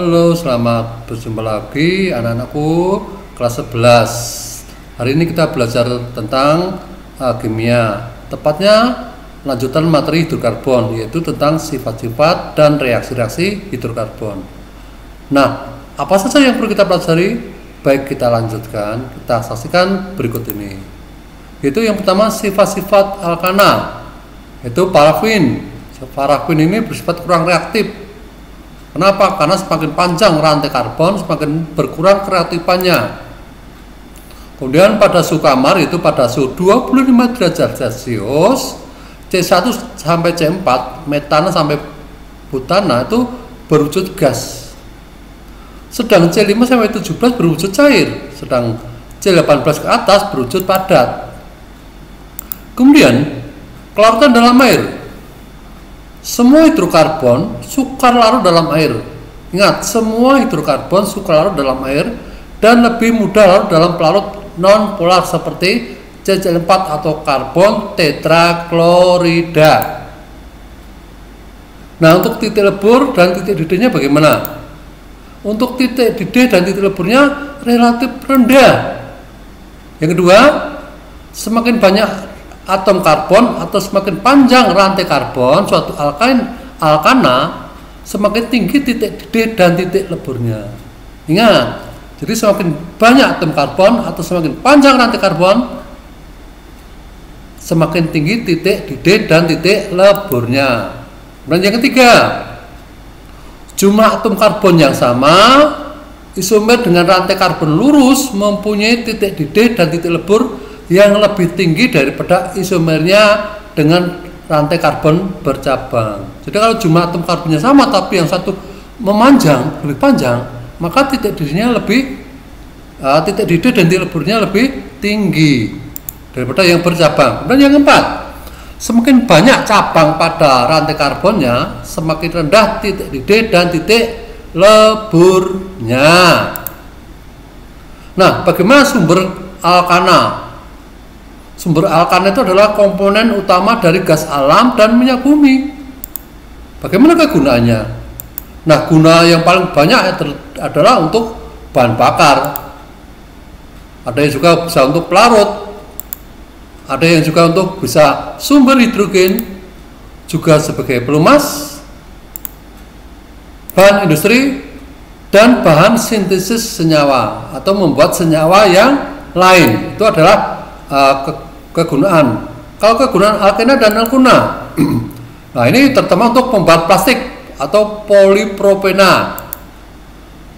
Halo, selamat berjumpa lagi anak-anakku kelas 11. Hari ini kita belajar tentang kimia, tepatnya lanjutan materi hidrokarbon, yaitu tentang sifat-sifat dan reaksi-reaksi hidrokarbon. Nah, apa saja yang perlu kita pelajari? Baik, kita lanjutkan, kita saksikan berikut ini. Yaitu yang pertama, sifat-sifat alkana, yaitu parafin. Parafin ini bersifat kurang reaktif. Kenapa? Karena semakin panjang rantai karbon, semakin berkurang kereaktifannya. Kemudian pada suhu kamar, itu pada suhu 25 derajat Celcius, C1 sampai C4, metana sampai butana itu berwujud gas. Sedang C5 sampai 17 berwujud cair, sedang C18 ke atas berwujud padat. Kemudian kelarutan dalam air. Semua hidrokarbon sukar larut dalam air. Ingat, semua hidrokarbon sukar larut dalam air dan lebih mudah larut dalam pelarut non-polar seperti CCl4 atau karbon tetraklorida. Nah, untuk titik lebur dan titik didihnya bagaimana? Untuk titik didih dan titik leburnya relatif rendah. Yang kedua, semakin banyak atom karbon atau semakin panjang rantai karbon suatu alkana, semakin tinggi titik didih dan titik leburnya. Ingat, jadi semakin banyak atom karbon atau semakin panjang rantai karbon, semakin tinggi titik didih dan titik leburnya. Dan yang ketiga, jumlah atom karbon yang sama, isomer dengan rantai karbon lurus mempunyai titik didih dan titik lebur yang lebih tinggi daripada isomernya dengan rantai karbon bercabang. Jadi kalau jumlah atom karbonnya sama tapi yang satu memanjang, lebih panjang, maka titik didihnya lebih titik didih dan titik leburnya lebih tinggi daripada yang bercabang. Dan yang keempat, semakin banyak cabang pada rantai karbonnya, semakin rendah titik didih dan titik leburnya. Nah, bagaimana sumber alkana? Sumber alkana itu adalah komponen utama dari gas alam dan minyak bumi. Bagaimana kegunaannya? Nah, guna yang paling banyak adalah untuk bahan bakar. Ada yang juga bisa untuk pelarut. Ada yang juga untuk bisa sumber hidrogen, juga sebagai pelumas, bahan industri, dan bahan sintesis senyawa atau membuat senyawa yang lain. Itu adalah kegunaan. Kalau kegunaan alkena dan alkuna, nah ini terutama untuk pembuat plastik atau polipropena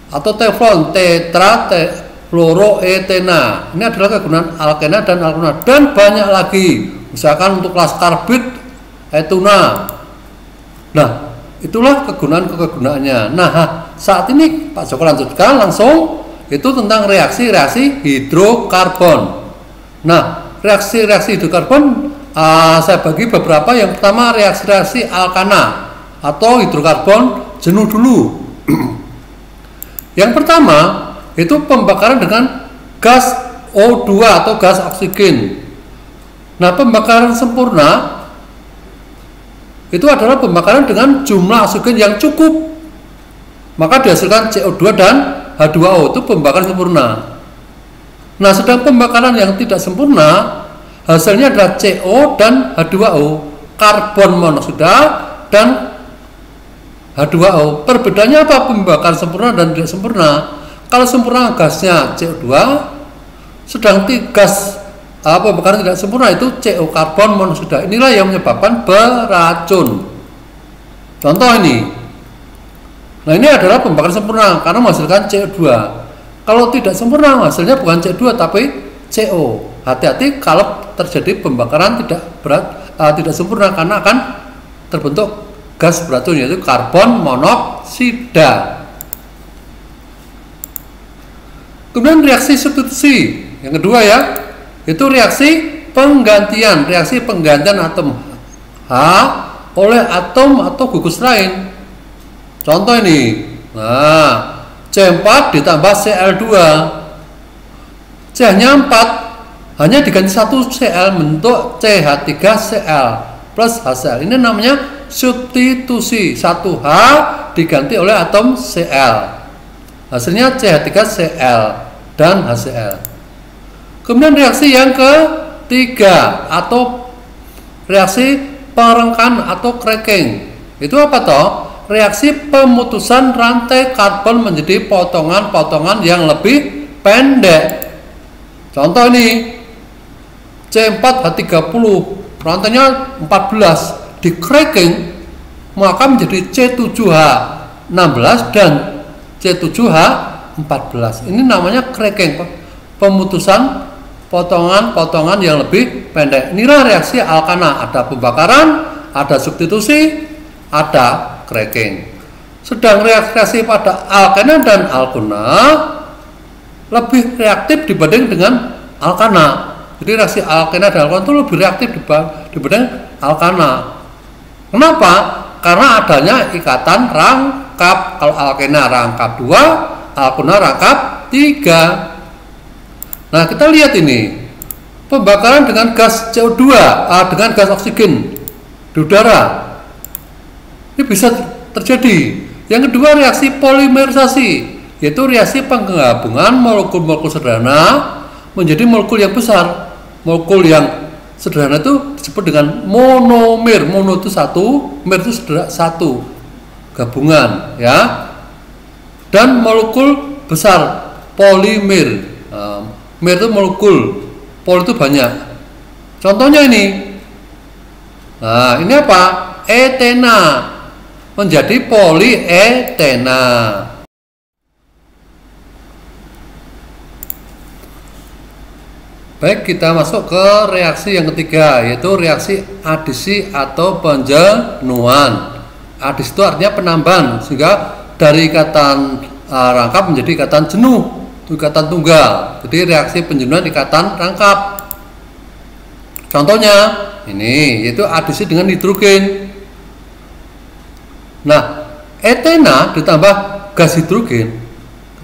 atau teflon, tetrafluoroetena. Ini adalah kegunaan alkena dan alkuna, dan banyak lagi. Misalkan untuk kelas karbid, etuna. Nah, itulah kegunaannya. Nah, saat ini Pak Joko lanjutkan langsung itu tentang reaksi-reaksi hidrokarbon. Nah, reaksi-reaksi hidrokarbon saya bagi beberapa. Yang pertama, reaksi-reaksi alkana atau hidrokarbon jenuh dulu. Yang pertama itu pembakaran dengan gas O2 atau gas oksigen. Nah, pembakaran sempurna itu adalah pembakaran dengan jumlah oksigen yang cukup, maka dihasilkan CO2 dan H2O. Itu pembakaran sempurna. Nah, sedang pembakaran yang tidak sempurna, hasilnya adalah CO dan H2O, karbon monoksida dan H2O. Perbedaannya apa pembakaran sempurna dan tidak sempurna? Kalau sempurna gasnya CO2, sedang gas pembakaran tidak sempurna itu CO, karbon monoksida. Inilah yang menyebabkan beracun. Contoh ini. Nah, ini adalah pembakaran sempurna karena menghasilkan CO2. Kalau tidak sempurna, hasilnya bukan CO2 tapi CO. Hati-hati kalau terjadi pembakaran tidak sempurna, karena akan terbentuk gas beracun, yaitu karbon monoksida. Kemudian reaksi substitusi yang kedua ya, itu reaksi penggantian atom H oleh atom atau gugus lain. Contoh ini. Nah, C4 ditambah Cl2, C-nya 4, hanya diganti 1 Cl bentuk CH3Cl plus HCl. Ini namanya substitusi, 1H diganti oleh atom Cl. Hasilnya CH3Cl dan HCl. Kemudian reaksi yang ketiga atau reaksi perengkan atau cracking. Itu apa toh? Reaksi pemutusan rantai karbon menjadi potongan-potongan yang lebih pendek. Contoh ini C4H30, rantainya 14, di cracking maka menjadi C7H16 dan C7H14. Ini namanya cracking, pemutusan potongan-potongan yang lebih pendek. Inilah reaksi alkana, ada pembakaran, ada substitusi, ada cracking. Sedang reaksi pada alkena dan alkuna lebih reaktif dibanding dengan alkana. Jadi reaksi alkena dan alkana itu lebih reaktif dibanding alkana. Kenapa? Karena adanya ikatan rangkap. Kalau alkena rangkap 2, alkuna rangkap 3. Nah, kita lihat ini. Pembakaran dengan gas CO2, dengan gas oksigen di udara. Ini bisa terjadi. Yang kedua, reaksi polimerisasi, yaitu reaksi penggabungan molekul-molekul sederhana menjadi molekul yang besar. Molekul yang sederhana itu disebut dengan monomer. Mono itu satu, mer itu satu, gabungan, ya. Dan molekul besar, polimer. Mer itu molekul, pol itu banyak. Contohnya ini. Nah, ini apa? Etena menjadi polietena. Baik, kita masuk ke reaksi yang ketiga, yaitu reaksi adisi atau penjenuhan. Adisi itu artinya penambahan, sehingga dari ikatan rangkap menjadi ikatan jenuh, ikatan tunggal. Jadi reaksi penjenuhan ikatan rangkap. Contohnya ini, yaitu adisi dengan hidrogen. Nah, etena ditambah gas hidrogen.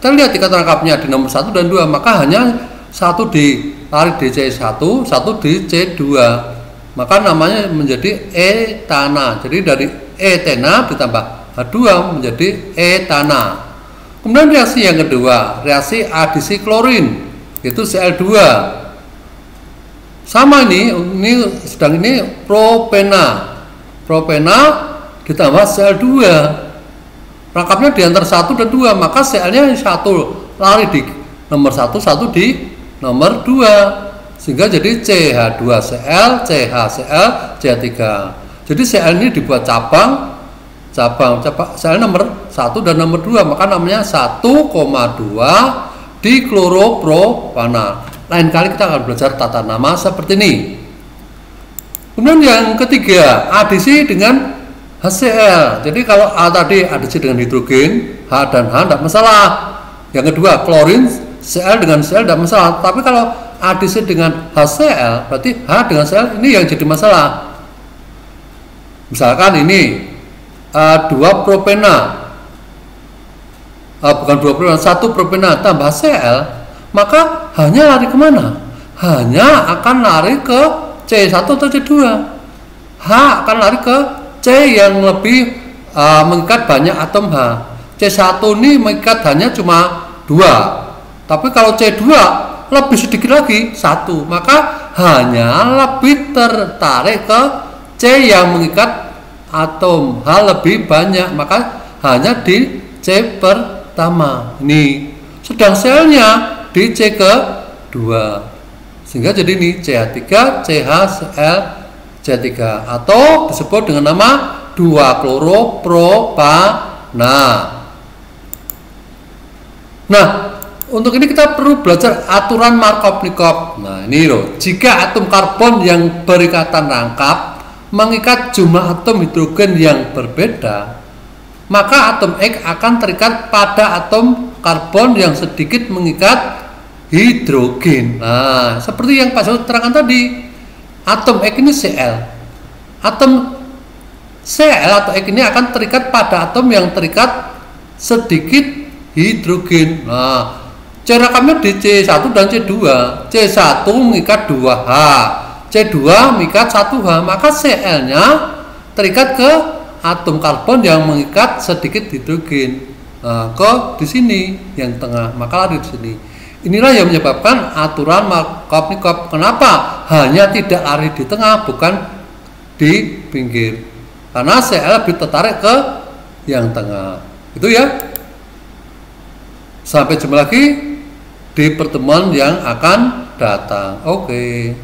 Kita lihat ikatan rangkapnya di nomor 1 dan 2, maka hanya satu ditarik di C1, satu di C2, maka namanya menjadi etana. Jadi dari etena ditambah H2 menjadi etana. Kemudian reaksi yang kedua, reaksi adisi klorin, yaitu Cl2. Sama ini sedang ini propena. Propena ditambah Cl2. Rangkapnya di antara 1 dan 2, maka Cl-nya 1 lari di nomor 1, 1 di nomor 2, sehingga jadi CH2Cl, CHCl, CH3. Jadi Cl ini dibuat cabang Cl nomor 1 dan nomor 2, maka namanya 1,2 dikloropropana. Lain kali kita akan belajar tata nama seperti ini. Kemudian yang ketiga, adisi dengan HCl. Jadi kalau A tadi adisi dengan hidrogen, H dan H tidak masalah. Yang kedua, klorin Cl dengan Cl tidak masalah. Tapi kalau adisi dengan HCl, berarti H dengan Cl ini yang jadi masalah. Misalkan ini 2 propena, bukan 2 propena, 1 propena tambah Cl, maka hanya lari kemana? Hanya akan lari ke C1 atau C2. H akan lari ke C yang lebih mengikat banyak atom H. C1 ini mengikat hanya cuma 2. Tapi kalau C2 lebih sedikit lagi 1, maka hanya lebih tertarik ke C yang mengikat atom H lebih banyak, maka hanya di C pertama ini. Sedang selnya di C kedua, sehingga jadi ini CH3 CHCl CH3 atau disebut dengan nama 2-kloropropana. Nah, untuk ini kita perlu belajar aturan Markov-Nikov. Nah, ini loh, jika atom karbon yang berikatan rangkap mengikat jumlah atom hidrogen yang berbeda, maka atom X akan terikat pada atom karbon yang sedikit mengikat hidrogen. Nah, seperti yang Pak Saud terangkan tadi, atom X ini Cl. Atom Cl atau X ini akan terikat pada atom yang terikat sedikit hidrogen. Nah, cerakamnya di C1 dan C2. C1 mengikat 2H, C2 mengikat 1H, maka Cl-nya terikat ke atom karbon yang mengikat sedikit hidrogen. ke di sini yang tengah, maka lari di sini. Inilah yang menyebabkan aturan Markov-Nikov. Kenapa hanya tidak lari di tengah, bukan di pinggir? Karena CL lebih tertarik ke yang tengah. Itu ya. Sampai jumpa lagi di pertemuan yang akan datang. Oke.